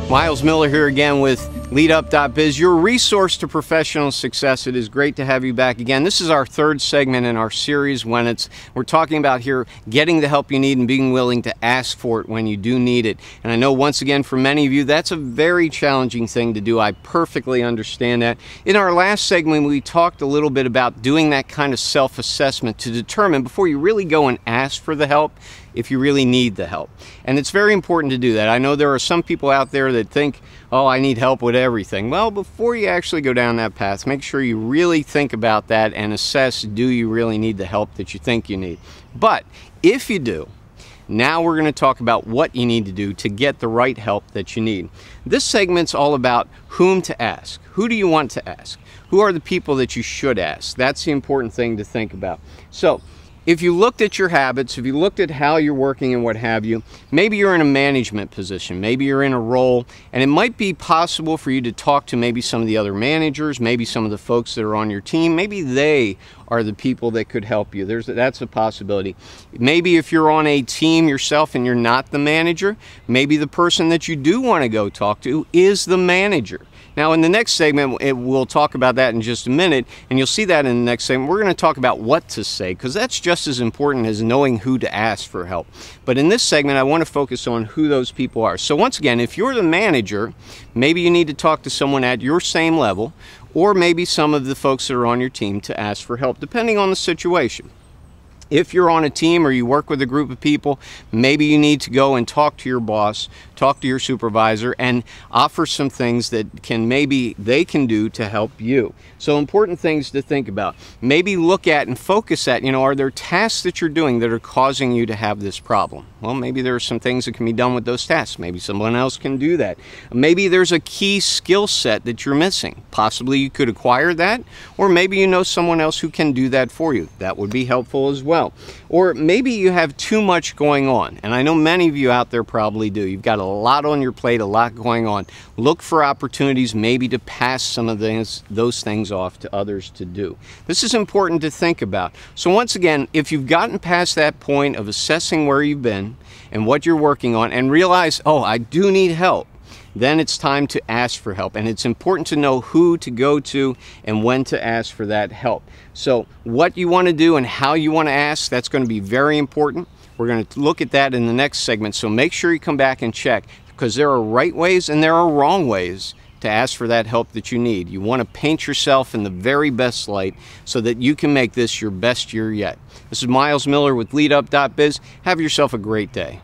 Miles Miller here again with LeadUp.biz, your resource to professional success. It is great to have you back again. This is our third segment in our series when we're talking about here getting the help you need and being willing to ask for it when you do need it. And I know once again for many of you that's a very challenging thing to do. I perfectly understand that. In our last segment we talked a little bit about doing that kind of self-assessment to determine before you really go and ask for the help if you really need the help. And it's very important to do that. I know there are some people out there that think, oh, I need help with everything. Well, before you actually go down that path, make sure you really think about that and assess, do you really need the help that you think you need? But if you do, now we're going to talk about what you need to do to get the right help that you need. This segment's all about whom to ask. Who do you want to ask? Who are the people that you should ask? That's the important thing to think about. So, if you looked at your habits, if you looked at how you're working and what have you, maybe you're in a management position, maybe you're in a role, and it might be possible for you to talk to maybe some of the other managers, maybe some of the folks that are on your team, maybe they are the people that could help you. That's a possibility. Maybe if you're on a team yourself and you're not the manager, maybe the person that you do want to go talk to is the manager. Now in the next segment, we'll talk about that in just a minute, and you'll see that in the next segment. We're going to talk about what to say, because that's just as important as knowing who to ask for help. But in this segment, I want to focus on who those people are. So once again, if you're the manager, maybe you need to talk to someone at your same level, or maybe some of the folks that are on your team to ask for help, depending on the situation. If you're on a team or you work with a group of people, maybe you need to go and talk to your boss, talk to your supervisor, and offer some things that maybe they can do to help you. So important things to think about. Maybe look at and focus at, are there tasks that you're doing that are causing you to have this problem? Well, maybe there are some things that can be done with those tasks. Maybe someone else can do that. Maybe there's a key skill set that you're missing. Possibly you could acquire that, or maybe you know someone else who can do that for you. That would be helpful as well. Or maybe you have too much going on, and I know many of you out there probably do. You've got a lot on your plate, a lot going on. Look for opportunities maybe to pass some of those things off to others to do. This is important to think about. So once again, if you've gotten past that point of assessing where you've been and what you're working on and realize, oh, I do need help, then it's time to ask for help. And it's important to know who to go to and when to ask for that help. So what you want to do and how you want to ask, that's going to be very important. We're going to look at that in the next segment. So make sure you come back and check, because there are right ways and there are wrong ways to ask for that help that you need. You want to paint yourself in the very best light so that you can make this your best year yet. This is Miles Miller with LeadUp.biz. Have yourself a great day.